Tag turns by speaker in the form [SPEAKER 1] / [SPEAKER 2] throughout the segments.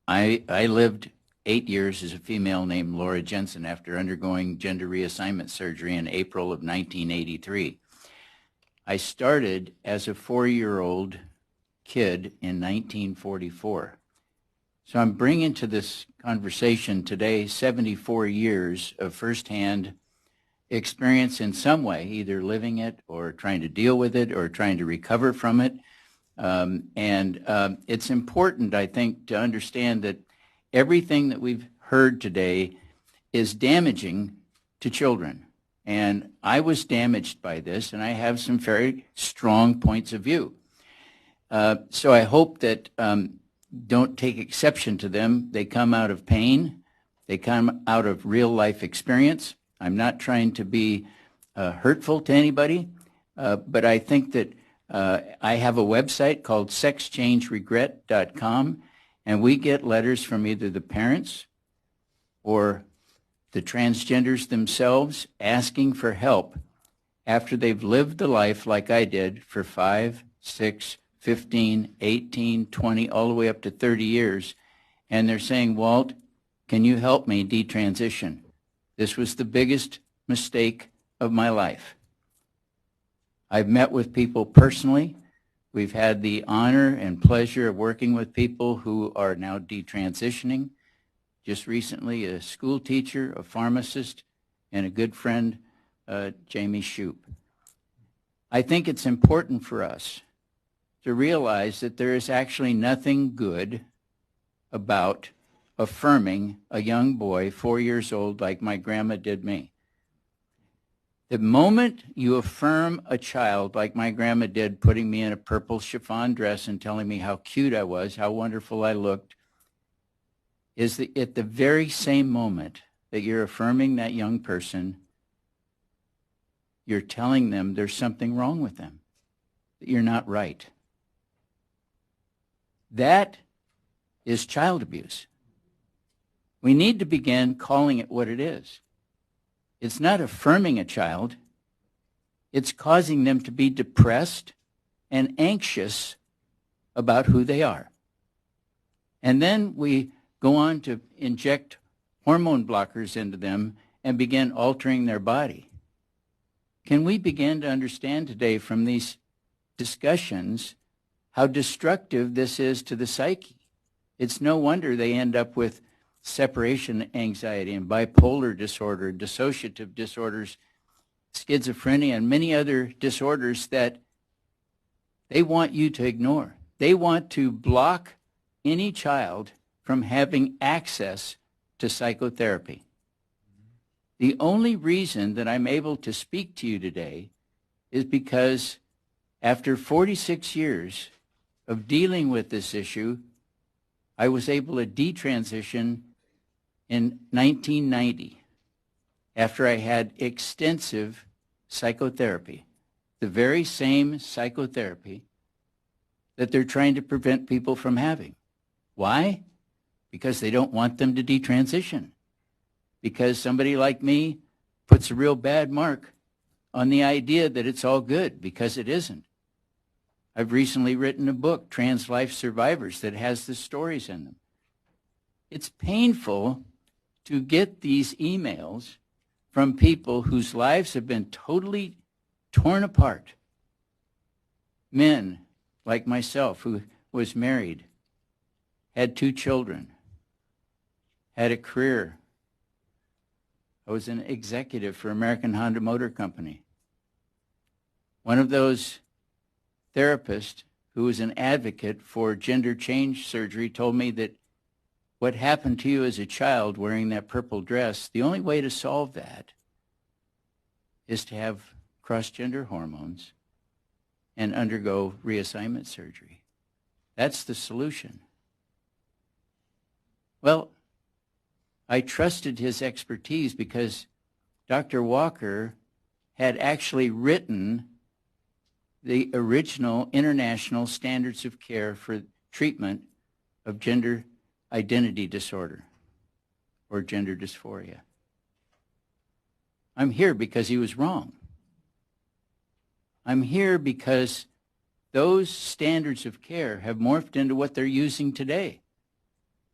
[SPEAKER 1] I lived 8 years as a female named Laura Jensen after undergoing gender reassignment surgery in April of 1983. I started as a 4-year-old kid in 1944. So I'm bringing to this conversation today 74 years of firsthand experience in some way, either living it or trying to deal with it or trying to recover from it. It's important, I think, to understand that everything that we've heard today is damaging to children. And I was damaged by this, and I have some very strong points of view. So I hope that don't take exception to them. They come out of pain. They come out of real life experience. I'm not trying to be hurtful to anybody, but I think that I have a website called sexchangeregret.com, and we get letters from either the parents or the transgenders themselves asking for help after they've lived the life like I did for 5, 6, 15, 18, 20, all the way up to 30 years. And they're saying, Walt, can you help me detransition? This was the biggest mistake of my life. I've met with people personally. We've had the honor and pleasure of working with people who are now detransitioning. Just recently, a school teacher, a pharmacist, and a good friend, Jamie Shoup. I think it's important for us to realize that there is actually nothing good about affirming a young boy, 4 years old, like my grandma did me. The moment you affirm a child, like my grandma did, putting me in a purple chiffon dress and telling me how cute I was, how wonderful I looked, is that at the very same moment that you're affirming that young person, you're telling them there's something wrong with them, that you're not right. That is child abuse. We need to begin calling it what it is. It's not affirming a child. It's causing them to be depressed and anxious about who they are. And then we go on to inject hormone blockers into them and begin altering their body. Can we begin to understand today from these discussions how destructive this is to the psyche? It's no wonder they end up with separation anxiety and bipolar disorder, dissociative disorders, schizophrenia, and many other disorders that they want you to ignore. They want to block any child from having access to psychotherapy. The only reason that I'm able to speak to you today is because after 46 years of dealing with this issue, I was able to detransition in 1990 after I had extensive psychotherapy, the very same psychotherapy that they're trying to prevent people from having. Why? Because they don't want them to detransition. Because somebody like me puts a real bad mark on the idea that it's all good, because it isn't. I've recently written a book, Trans Life Survivors, that has the stories in them. It's painful to get these emails from people whose lives have been totally torn apart. Men like myself, who was married, had 2 children, had a career. I was an executive for American Honda Motor Company. One of those therapists who was an advocate for gender change surgery told me that what happened to you as a child wearing that purple dress, the only way to solve that is to have cross-gender hormones and undergo reassignment surgery. That's the solution. Well, I trusted his expertise because Dr. Walker had actually written the original international standards of care for treatment of gender identity disorder or gender dysphoria. I'm here because he was wrong. I'm here because those standards of care have morphed into what they're using today.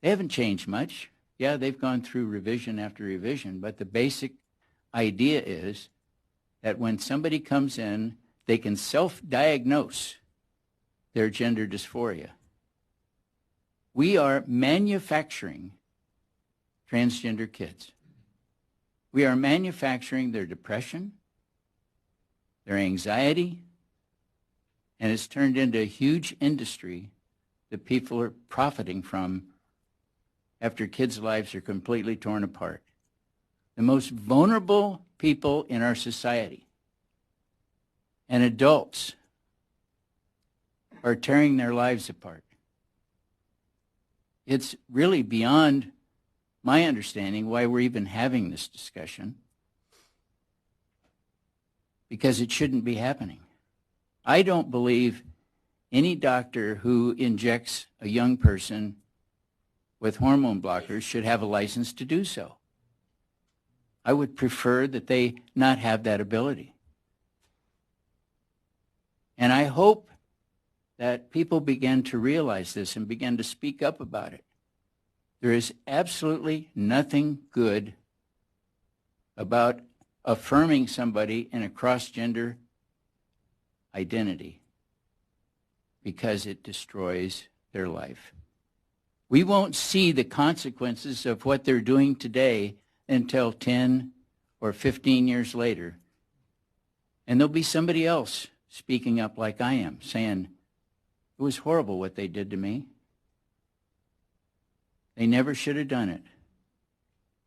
[SPEAKER 1] They haven't changed much. Yeah, they've gone through revision after revision, but the basic idea is that when somebody comes in, they can self-diagnose their gender dysphoria. We are manufacturing transgender kids. We are manufacturing their depression, their anxiety, and it's turned into a huge industry that people are profiting from after kids' lives are completely torn apart. The most vulnerable people in our society and adults are tearing their lives apart. It's really beyond my understanding why we're even having this discussion, because it shouldn't be happening. I don't believe any doctor who injects a young person with hormone blockers should have a license to do so. I would prefer that they not have that ability. And I hope that people begin to realize this and begin to speak up about it. There is absolutely nothing good about affirming somebody in a cross-gender identity because it destroys their life. We won't see the consequences of what they're doing today until 10 or 15 years later. And there'll be somebody else speaking up like I am, saying, it was horrible what they did to me. They never should have done it.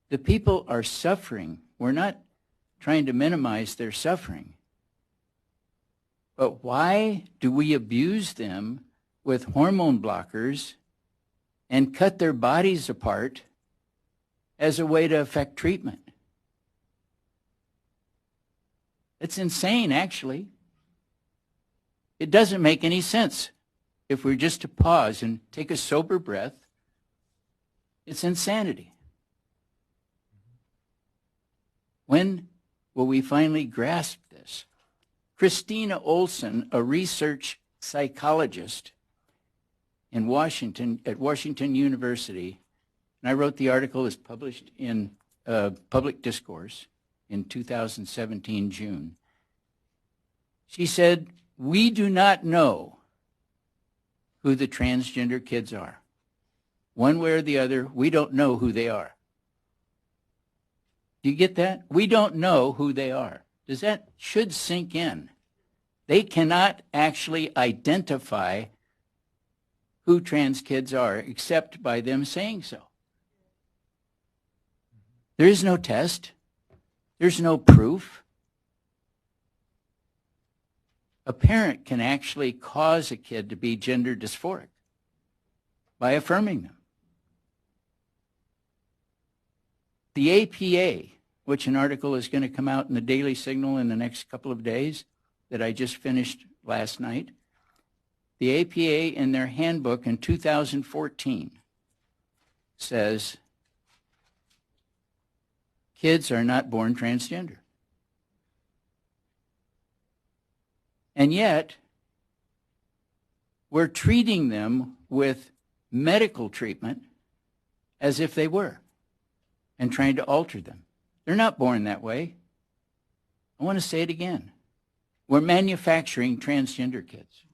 [SPEAKER 1] The people are suffering. We're not trying to minimize their suffering. But why do we abuse them with hormone blockers and cut their bodies apart as a way to affect treatment? It's insane, actually. It doesn't make any sense. If we're just to pause and take a sober breath, it's insanity. When will we finally grasp this? Christina Olson, a research psychologist in Washington, at Washington University, and I wrote the article, it's published in Public Discourse in 2017, June. She said, we do not know who the transgender kids are. One way or the other, we don't know who they are. Do you get that? We don't know who they are. That should sink in. They cannot actually identify who trans kids are except by them saying so. There is no test. There's no proof. A parent can actually cause a kid to be gender dysphoric by affirming them. The APA, which an article is going to come out in the Daily Signal in the next couple of days that I just finished last night, the APA in their handbook in 2014 says kids are not born transgender. And yet, we're treating them with medical treatment as if they were and trying to alter them. They're not born that way. I want to say it again. We're manufacturing transgender kids.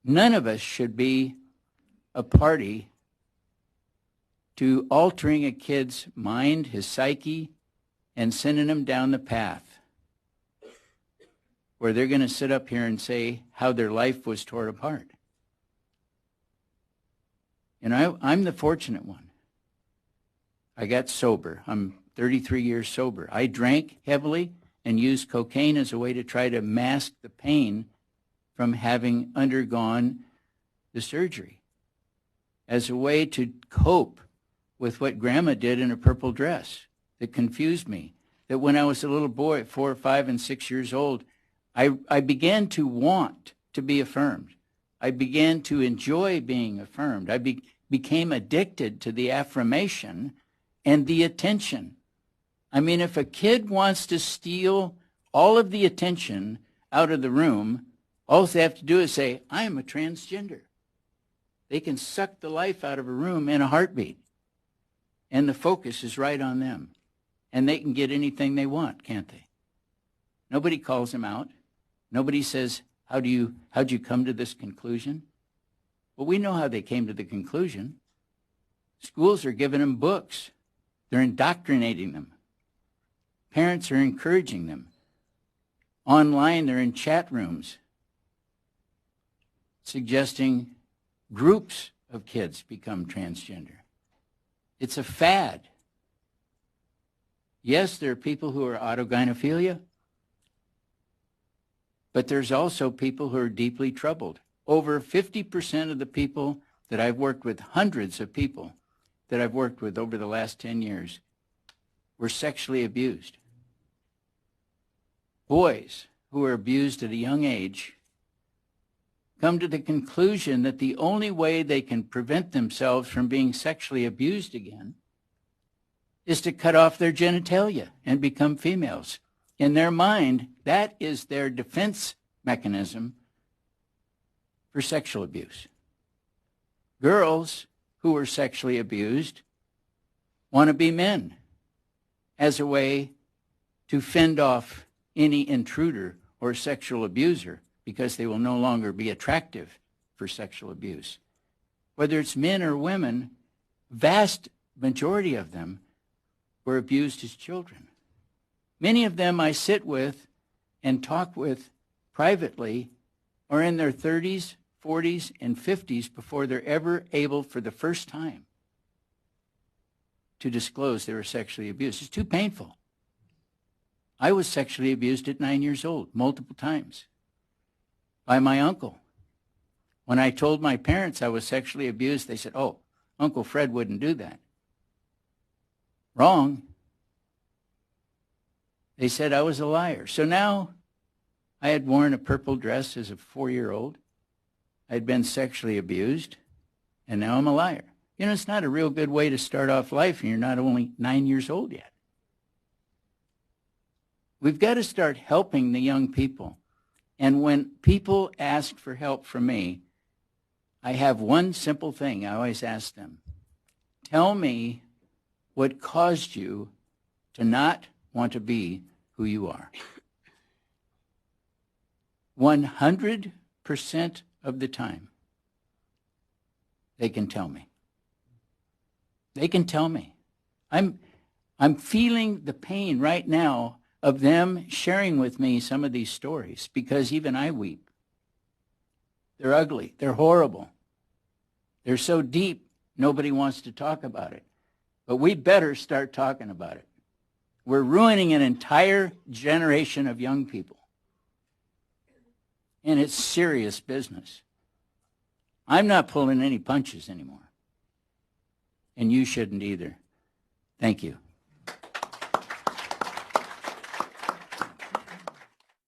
[SPEAKER 1] None of us should be a party to altering a kid's mind, his psyche, and sending him down the path where they're going to sit up here and say how their life was torn apart. And I'm the fortunate one. I got sober. I'm 33 years sober. I drank heavily and used cocaine as a way to try to mask the pain from having undergone the surgery, as a way to cope with what Grandma did in a purple dress that confused me. That when I was a little boy, 4, 5, and 6 years old, I began to want to be affirmed. I began to enjoy being affirmed. I became addicted to the affirmation and the attention. I mean, if a kid wants to steal all of the attention out of the room, All they have to do is say, I am a transgender. They can suck the life out of a room in a heartbeat. And the focus is right on them. And they can get anything they want, can't they? Nobody calls them out. Nobody says, how'd you come to this conclusion? Well, we know how they came to the conclusion. Schools are giving them books. They're indoctrinating them. Parents are encouraging them. Online, they're in chat rooms suggesting groups of kids become transgender. It's a fad. Yes, there are people who are autogynephilia, but there's also people who are deeply troubled. Over 50% of the people that I've worked with, hundreds of people that I've worked with over the last 10 years, were sexually abused. Boys who are abused at a young age come to the conclusion that the only way they can prevent themselves from being sexually abused again is to cut off their genitalia and become females. In their mind, that is their defense mechanism for sexual abuse. Girls who are sexually abused want to be men as a way to fend off any intruder or sexual abuser because they will no longer be attractive for sexual abuse. Whether it's men or women, vast majority of them were abused as children. Many of them I sit with and talk with privately are in their 30s, 40s, and 50s before they're ever able for the first time to disclose they were sexually abused. It's too painful. I was sexually abused at 9 years old, multiple times, by my uncle. When I told my parents I was sexually abused, they said, oh, Uncle Fred wouldn't do that. Wrong. They said I was a liar. So now I had worn a purple dress as a 4-year-old. I'd been sexually abused, and now I'm a liar. You know, it's not a real good way to start off life, and you're not only 9 years old yet. We've got to start helping the young people. And when people ask for help from me, I have one simple thing I always ask them. Tell me what caused you to not want to be who you are. 100% of the time, they can tell me. They can tell me. I'm feeling the pain right now of them sharing with me some of these stories because even I weep. They're ugly. They're horrible. They're so deep, nobody wants to talk about it. But we better start talking about it. We're ruining an entire generation of young people. And it's serious business. I'm not pulling any punches anymore. And you shouldn't either. Thank you.